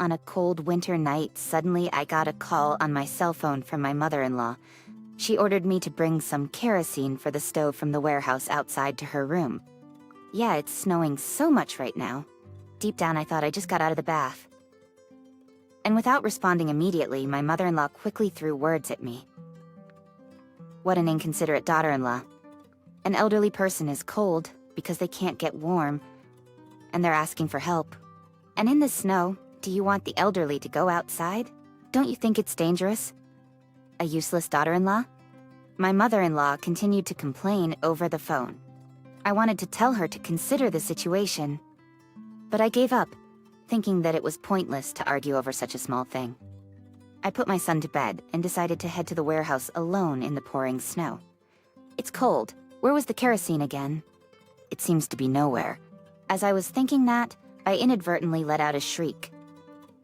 On a cold winter night, suddenly I got a call on my cell phone from my mother-in-law. She ordered me to bring some kerosene for the stove from the warehouse outside to her room. Yeah, it's snowing so much right now. Deep down, I thought I just got out of the bath. And without responding immediately, my mother-in-law quickly threw words at me. What an inconsiderate daughter-in-law. An elderly person is cold because they can't get warm, and they're asking for help. And in the snow, do you want the elderly to go outside? Don't you think it's dangerous? A useless daughter-in-law? My mother-in-law continued to complain over the phone. I wanted to tell her to consider the situation, but I gave up, thinking that it was pointless to argue over such a small thing. I put my son to bed and decided to head to the warehouse alone in the pouring snow. It's cold. Where was the kerosene again? It seems to be nowhere. As I was thinking that, I inadvertently let out a shriek.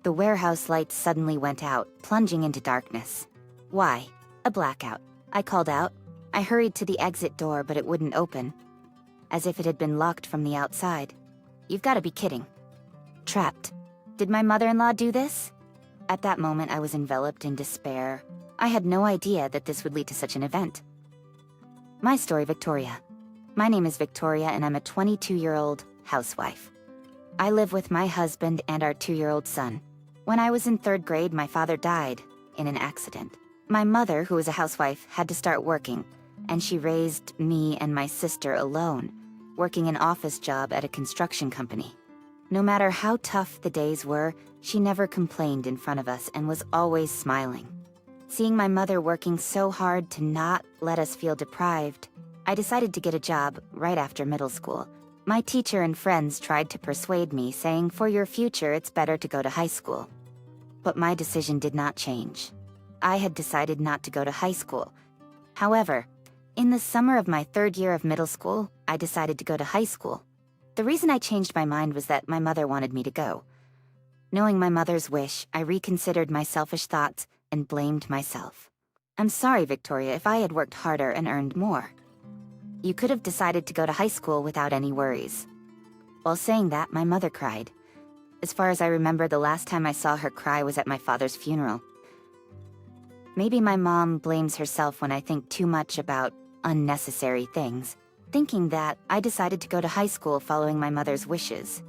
The warehouse lights suddenly went out, plunging into darkness. Why? A blackout. I called out. I hurried to the exit door, but it wouldn't open, as if it had been locked from the outside. You've got to be kidding. Trapped. Did my mother-in-law do this? At that moment, I was enveloped in despair. I had no idea that this would lead to such an event. My story, Victoria. My name is Victoria, and I'm a 22-year-old housewife. I live with my husband and our 2-year-old son. When I was in 3rd grade, my father died in an accident. My mother, who was a housewife, had to start working, and she raised me and my sister alone, working an office job at a construction company. No matter how tough the days were, she never complained in front of us and was always smiling. Seeing my mother working so hard to not let us feel deprived, I decided to get a job right after middle school. My teacher and friends tried to persuade me, saying, "For your future, it's better to go to high school." But my decision did not change. I had decided not to go to high school. However, in the summer of my 3rd year of middle school, I decided to go to high school. The reason I changed my mind was that my mother wanted me to go. Knowing my mother's wish, I reconsidered my selfish thoughts and blamed myself. I'm sorry, Victoria, if I had worked harder and earned more. You could have decided to go to high school without any worries. While saying that, my mother cried. As far as I remember, the last time I saw her cry was at my father's funeral. Maybe my mom blames herself when I think too much about unnecessary things, thinking that I decided to go to high school following my mother's wishes.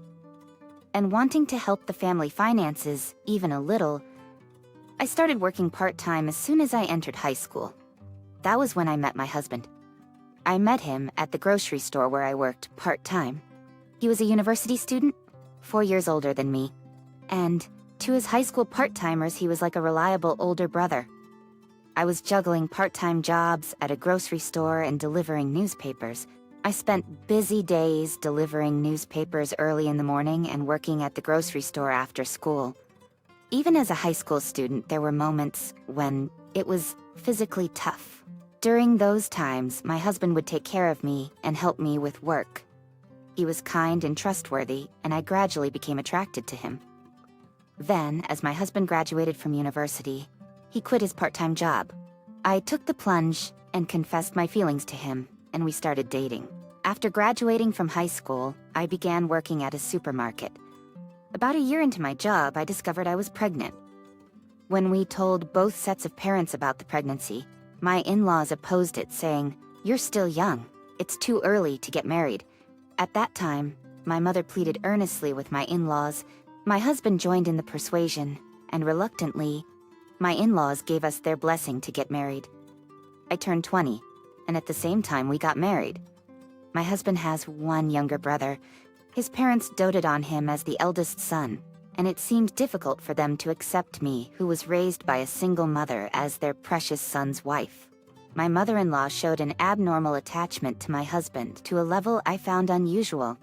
And wanting to help the family finances even a little, I started working part-time as soon as I entered high school. That was when I met my husband. I met him at the grocery store where I worked part-time. He was a university student, 4 years older than me, and to his high school part-timers, he was like a reliable older brother. I was juggling part-time jobs at a grocery store and delivering newspapers. I spent busy days delivering newspapers early in the morning and working at the grocery store after school. Even as a high school student, there were moments when it was physically tough. During those times, my husband would take care of me and help me with work. He was kind and trustworthy, and I gradually became attracted to him. Then, as my husband graduated from university, he quit his part-time job. I took the plunge and confessed my feelings to him, and we started dating. After graduating from high school, I began working at a supermarket. About a year into my job, I discovered I was pregnant. When we told both sets of parents about the pregnancy, my in-laws opposed it, saying, "You're still young. It's too early to get married." At that time, my mother pleaded earnestly with my in-laws. My husband joined in the persuasion, and reluctantly, my in-laws gave us their blessing to get married. I turned 20, and at the same time we got married. My husband has one younger brother. His parents doted on him as the eldest son, and it seemed difficult for them to accept me, who was raised by a single mother, as their precious son's wife. My mother-in-law showed an abnormal attachment to my husband to a level I found unusual.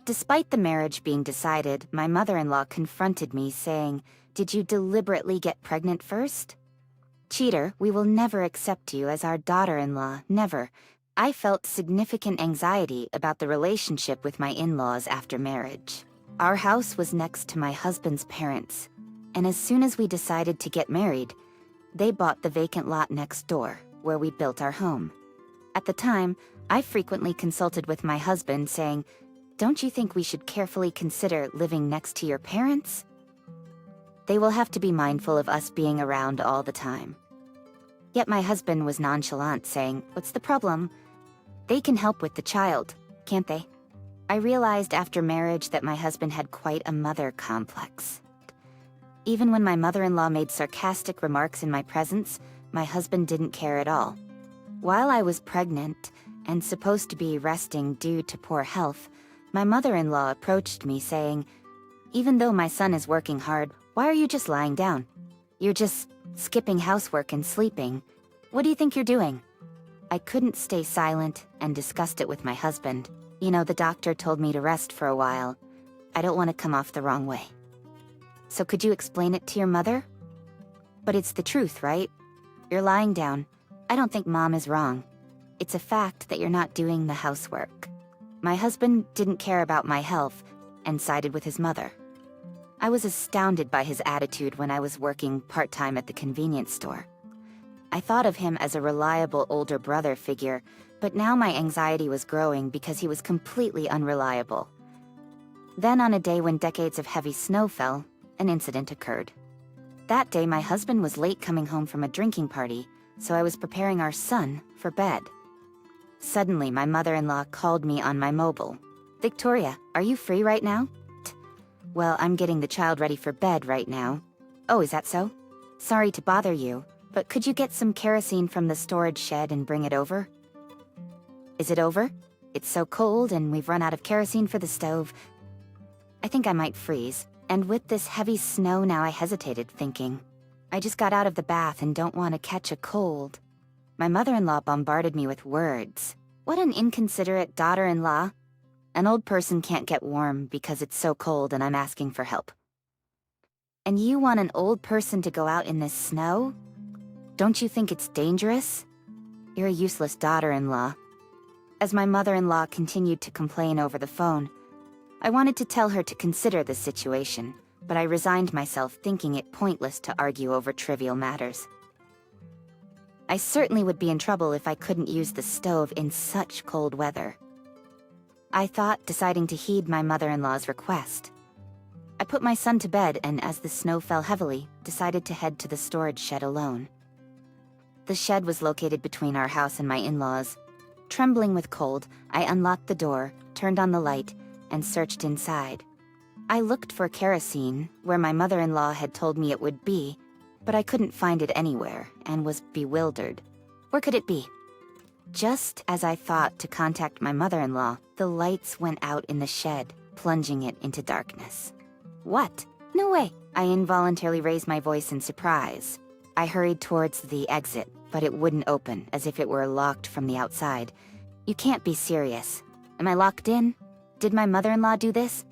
Despite the marriage being decided, my mother-in-law confronted me, saying, "Did you deliberately get pregnant first? Cheater, we will never accept you as our daughter-in-law, never." I felt significant anxiety about the relationship with my in-laws after marriage. Our house was next to my husband's parents, and as soon as we decided to get married, they bought the vacant lot next door, where we built our home. At the time, I frequently consulted with my husband, saying, "Don't you think we should carefully consider living next to your parents?" They will have to be mindful of us being around all the time. Yet my husband was nonchalant, saying, "What's the problem? They can help with the child, can't they?" I realized after marriage that my husband had quite a mother complex. Even when my mother-in-law made sarcastic remarks in my presence, my husband didn't care at all. While I was pregnant and supposed to be resting due to poor health, my mother-in-law approached me saying, "Even though my son is working hard, why are you just lying down? You're just skipping housework and sleeping. What do you think you're doing?" I couldn't stay silent and discussed it with my husband. "You know, the doctor told me to rest for a while. I don't want to come off the wrong way. So could you explain it to your mother? But it's the truth, right? You're lying down. I don't think Mom is wrong. It's a fact that you're not doing the housework." My husband didn't care about my health and sided with his mother. I was astounded by his attitude when I was working part-time at the convenience store. I thought of him as a reliable older brother figure, but now my anxiety was growing because he was completely unreliable. Then on a day when decades of heavy snow fell, an incident occurred. That day my husband was late coming home from a drinking party, so I was preparing our son for bed. Suddenly my mother-in-law called me on my mobile. "Victoria, are you free right now?" "Well, I'm getting the child ready for bed right now." "Oh, is that so? Sorry to bother you, but could you get some kerosene from the storage shed and bring it over?" "Is it over? It's so cold and we've run out of kerosene for the stove. I think I might freeze." And with this heavy snow now I hesitated, thinking, I just got out of the bath and don't want to catch a cold. My mother-in-law bombarded me with words. What an inconsiderate daughter-in-law. An old person can't get warm because it's so cold and I'm asking for help. And you want an old person to go out in this snow? Don't you think it's dangerous? You're a useless daughter-in-law. As my mother-in-law continued to complain over the phone, I wanted to tell her to consider the situation, but I resigned myself, thinking it pointless to argue over trivial matters. I certainly would be in trouble if I couldn't use the stove in such cold weather. I thought, deciding to heed my mother-in-law's request. I put my son to bed and, as the snow fell heavily, decided to head to the storage shed alone. The shed was located between our house and my in-laws. Trembling with cold, I unlocked the door, turned on the light, and searched inside. I looked for kerosene, where my mother-in-law had told me it would be, but I couldn't find it anywhere, and was bewildered. Where could it be? Just as I thought to contact my mother-in-law, the lights went out in the shed, plunging it into darkness. What? No way! I involuntarily raised my voice in surprise. I hurried towards the exit, but it wouldn't open, as if it were locked from the outside. You can't be serious. Am I locked in? Did my mother-in-law do this?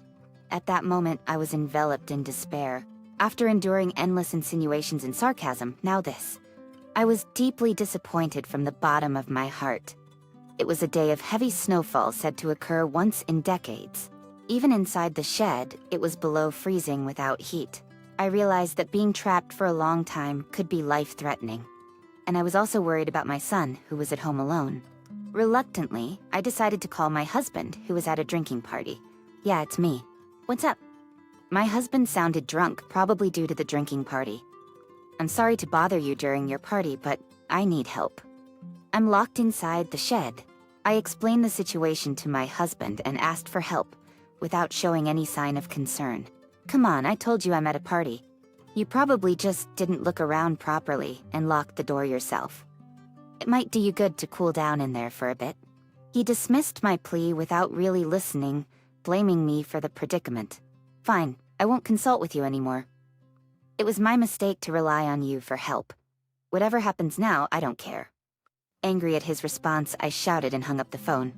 At that moment, I was enveloped in despair. After enduring endless insinuations and sarcasm, now this. I was deeply disappointed from the bottom of my heart. It was a day of heavy snowfall said to occur once in decades. Even inside the shed, it was below freezing without heat. I realized that being trapped for a long time could be life-threatening. And I was also worried about my son, who was at home alone. Reluctantly, I decided to call my husband, who was at a drinking party. "Yeah, it's me. What's up?" My husband sounded drunk, probably due to the drinking party. "I'm sorry to bother you during your party, but I need help. I'm locked inside the shed." I explained the situation to my husband and asked for help, without showing any sign of concern. "Come on, I told you I'm at a party. You probably just didn't look around properly and locked the door yourself. It might do you good to cool down in there for a bit." He dismissed my plea without really listening, blaming me for the predicament. "Fine, I won't consult with you anymore. It was my mistake to rely on you for help. Whatever happens now, I don't care." Angry at his response, I shouted and hung up the phone.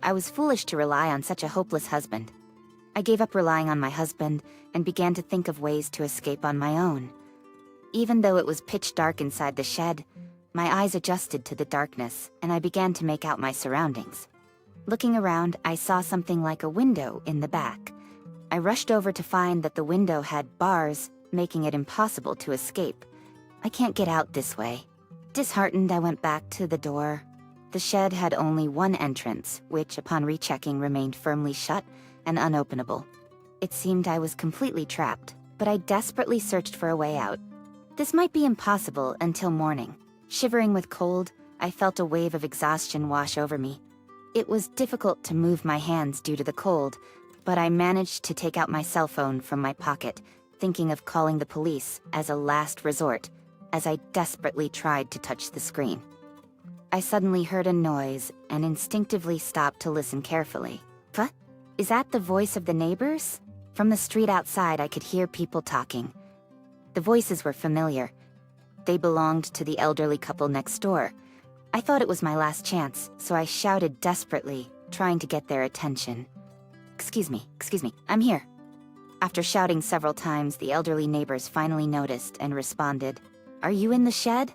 I was foolish to rely on such a hopeless husband. I gave up relying on my husband and began to think of ways to escape on my own. Even though it was pitch dark inside the shed, my eyes adjusted to the darkness, and I began to make out my surroundings. Looking around, I saw something like a window in the back. I rushed over to find that the window had bars, making it impossible to escape. I can't get out this way. Disheartened, I went back to the door. The shed had only one entrance, which, upon rechecking, remained firmly shut and unopenable. It seemed I was completely trapped. but I desperately searched for a way out. This might be impossible until morning. Shivering with cold, I felt a wave of exhaustion wash over me. It was difficult to move my hands due to the cold, but I managed to take out my cell phone from my pocket, thinking of calling the police as a last resort, as I desperately tried to touch the screen. I suddenly heard a noise and instinctively stopped to listen carefully. What? Is that the voice of the neighbors? From the street outside, I could hear people talking. The voices were familiar. They belonged to the elderly couple next door. I thought it was my last chance, so I shouted desperately, trying to get their attention. Excuse me, I'm here." After shouting several times, the elderly neighbors finally noticed and responded. "Are you in the shed?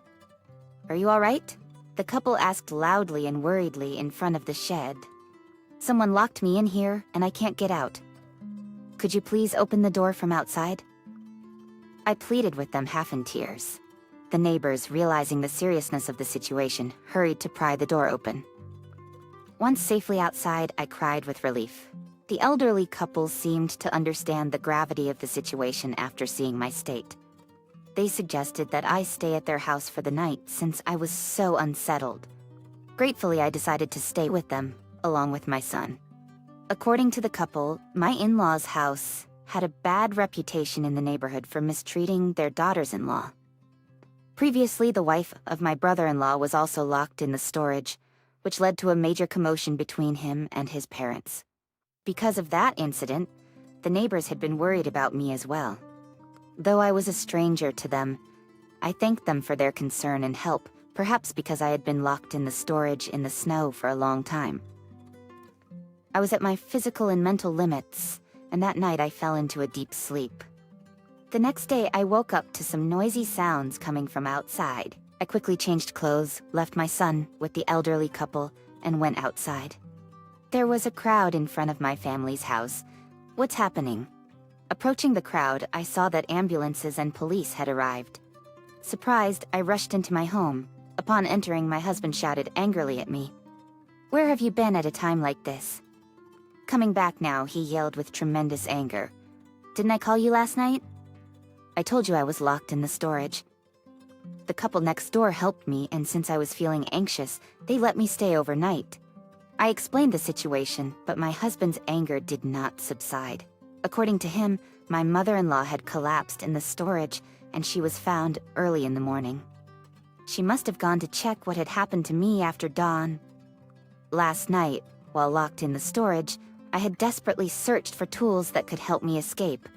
Are you all right?" The couple asked loudly and worriedly in front of the shed. "Someone locked me in here, and I can't get out. Could you please open the door from outside?" I pleaded with them, half in tears. The neighbors, realizing the seriousness of the situation, hurried to pry the door open. Once safely outside, I cried with relief. The elderly couple seemed to understand the gravity of the situation after seeing my state. They suggested that I stay at their house for the night since I was so unsettled. Gratefully, I decided to stay with them, along with my son. According to the couple, my in-laws' house had a bad reputation in the neighborhood for mistreating their daughters-in-law. Previously, the wife of my brother-in-law was also locked in the storage, which led to a major commotion between him and his parents. Because of that incident, the neighbors had been worried about me as well. Though I was a stranger to them, I thanked them for their concern and help, perhaps because I had been locked in the storage in the snow for a long time. I was at my physical and mental limits, and that night I fell into a deep sleep. The next day, I woke up to some noisy sounds coming from outside. I quickly changed clothes, left my son with the elderly couple, and went outside. There was a crowd in front of my family's house. What's happening? Approaching the crowd, I saw that ambulances and police had arrived. Surprised, I rushed into my home. Upon entering, my husband shouted angrily at me. "Where have you been at a time like this?" Coming back now, he yelled with tremendous anger. "Didn't I call you last night? I told you I was locked in the storage." The couple next door helped me, and since I was feeling anxious, they let me stay overnight. I explained the situation, but my husband's anger did not subside. According to him, my mother-in-law had collapsed in the storage, and she was found early in the morning. She must have gone to check what had happened to me after dawn. Last night, while locked in the storage, I had desperately searched for tools that could help me escape.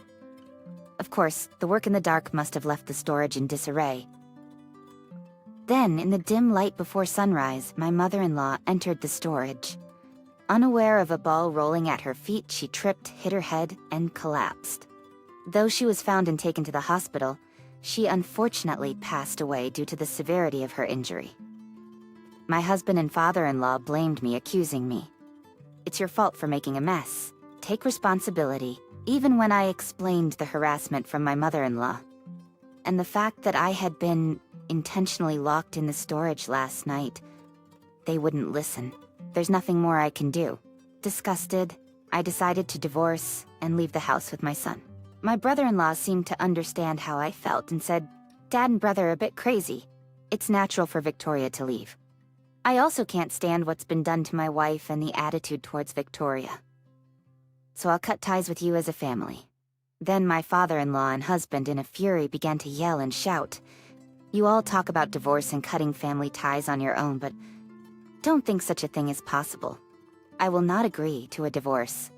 Of course, the work in the dark must have left the storage in disarray. Then, in the dim light before sunrise, my mother-in-law entered the storage. Unaware of a ball rolling at her feet, she tripped, hit her head, and collapsed. Though she was found and taken to the hospital, she unfortunately passed away due to the severity of her injury. My husband and father-in-law blamed me, accusing me. "It's your fault for making a mess. Take responsibility," even when I explained the harassment from my mother-in-law. And the fact that I had been intentionally locked in the storage last night, they wouldn't listen. There's nothing more I can do. Disgusted, I decided to divorce and leave the house with my son. My brother-in-law seemed to understand how I felt and said, "Dad and brother are a bit crazy. It's natural for Victoria to leave." I also can't stand what's been done to my wife and the attitude towards Victoria. So I'll cut ties with you as a family. Then my father-in-law and husband, in a fury, began to yell and shout. "You all talk about divorce and cutting family ties on your own, but don't think such a thing is possible. I will not agree to a divorce.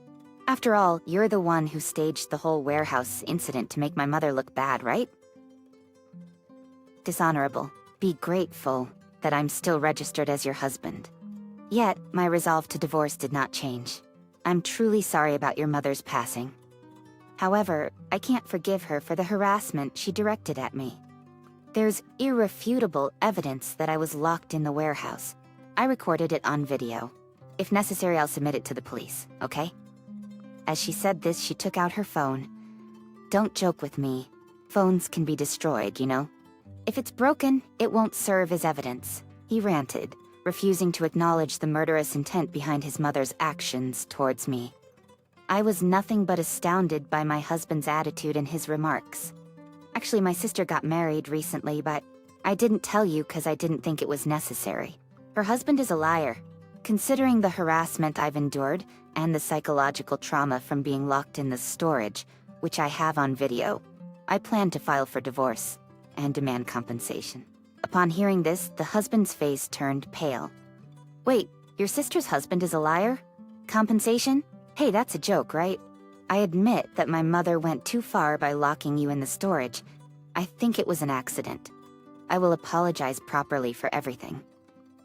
After all, you're the one who staged the whole warehouse incident to make my mother look bad, right? Dishonorable. Be grateful that I'm still registered as your husband." Yet, my resolve to divorce did not change. I'm truly sorry about your mother's passing. However, I can't forgive her for the harassment she directed at me. There's irrefutable evidence that I was locked in the warehouse. I recorded it on video. If necessary, I'll submit it to the police, okay? As she said this, she took out her phone. "Don't joke with me. Phones can be destroyed, you know? If it's broken, it won't serve as evidence," he ranted, refusing to acknowledge the murderous intent behind his mother's actions towards me. I was nothing but astounded by my husband's attitude and his remarks. Actually, my sister got married recently, but I didn't tell you because I didn't think it was necessary. Her husband is a liar. Considering the harassment I've endured and the psychological trauma from being locked in the storage, which I have on video, I plan to file for divorce and demand compensation. Upon hearing this, the husband's face turned pale. Wait, your sister's husband is a liar? Compensation? Hey, that's a joke, right? I admit that my mother went too far by locking you in the storage. I think it was an accident. I will apologize properly for everything.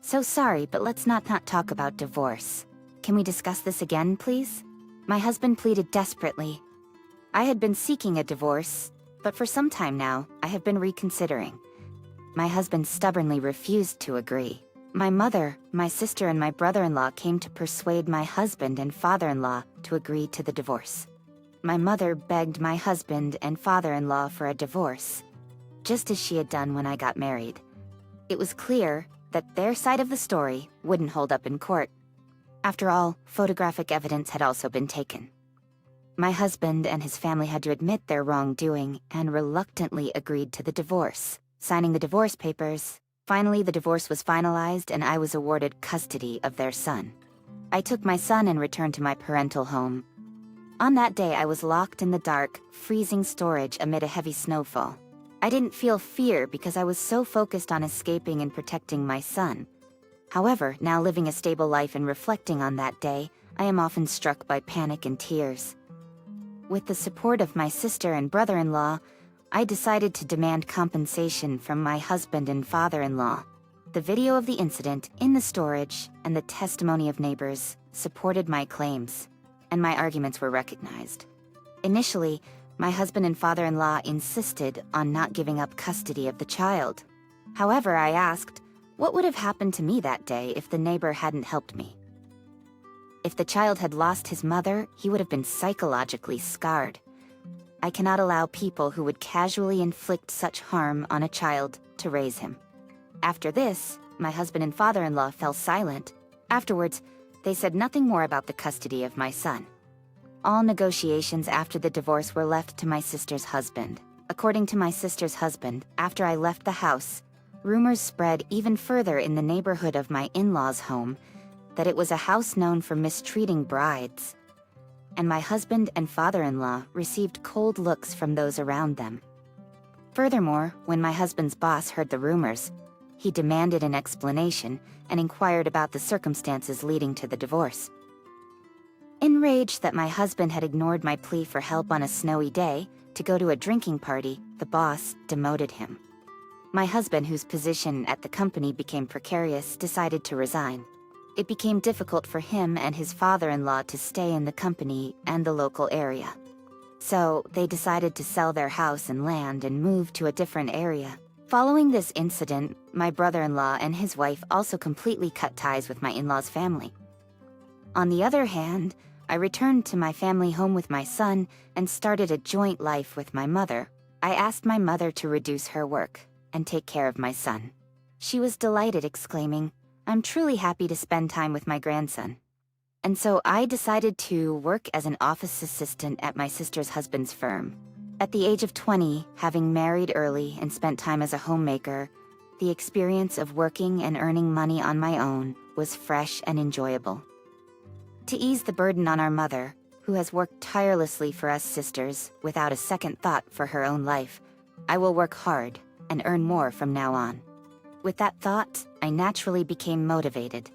So sorry, but let's not talk about divorce. Can we discuss this again, please? My husband pleaded desperately. I had been seeking a divorce, but for some time now, I have been reconsidering. My husband stubbornly refused to agree. My mother, my sister, and my brother-in-law came to persuade my husband and father-in-law to agree to the divorce. My mother begged my husband and father-in-law for a divorce, just as she had done when I got married. It was clear that their side of the story wouldn't hold up in court. After all, photographic evidence had also been taken. My husband and his family had to admit their wrongdoing and reluctantly agreed to the divorce, signing the divorce papers. Finally, the divorce was finalized and I was awarded custody of their son. I took my son and returned to my parental home. On that day, I was locked in the dark, freezing storage amid a heavy snowfall. I didn't feel fear because I was so focused on escaping and protecting my son. However, now living a stable life and reflecting on that day, I am often struck by panic and tears. With the support of my sister and brother-in-law, I decided to demand compensation from my husband and father-in-law. The video of the incident in the storage and the testimony of neighbors supported my claims, and my arguments were recognized. Initially, my husband and father-in-law insisted on not giving up custody of the child. However, I asked, what would have happened to me that day if the neighbor hadn't helped me? If the child had lost his mother, he would have been psychologically scarred. I cannot allow people who would casually inflict such harm on a child to raise him. After this, my husband and father-in-law fell silent. Afterwards, they said nothing more about the custody of my son. All negotiations after the divorce were left to my sister's husband. According to my sister's husband, after I left the house, rumors spread even further in the neighborhood of my in-laws' home that it was a house known for mistreating brides, and my husband and father-in-law received cold looks from those around them. Furthermore, when my husband's boss heard the rumors, he demanded an explanation and inquired about the circumstances leading to the divorce. Enraged that my husband had ignored my plea for help on a snowy day to go to a drinking party, the boss demoted him. My husband, whose position at the company became precarious, decided to resign. It became difficult for him and his father-in-law to stay in the company and the local area. So they decided to sell their house and land and move to a different area. Following this incident, my brother-in-law and his wife also completely cut ties with my in-laws' family. On the other hand, I returned to my family home with my son and started a joint life with my mother. I asked my mother to reduce her work and take care of my son. She was delighted, exclaiming, "I'm truly happy to spend time with my grandson." And so I decided to work as an office assistant at my sister's husband's firm. At the age of 20, having married early and spent time as a homemaker, the experience of working and earning money on my own was fresh and enjoyable. To ease the burden on our mother, who has worked tirelessly for us sisters without a second thought for her own life, I will work hard and earn more from now on. With that thought, I naturally became motivated.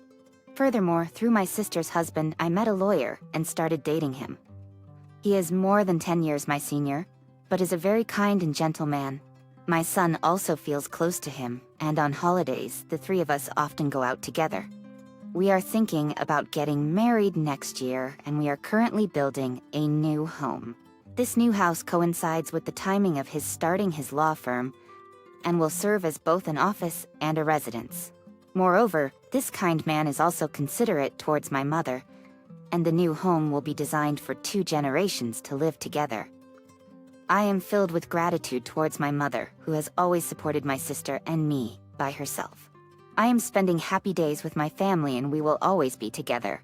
Furthermore, through my sister's husband, I met a lawyer and started dating him. He is more than 10 years my senior, but is a very kind and gentle man. My son also feels close to him, and on holidays, the three of us often go out together. We are thinking about getting married next year, and we are currently building a new home. This new house coincides with the timing of his starting his law firm, and will serve as both an office and a residence. Moreover, this kind man is also considerate towards my mother, and the new home will be designed for 2 generations to live together. I am filled with gratitude towards my mother, who has always supported my sister and me by herself. I am spending happy days with my family and we will always be together.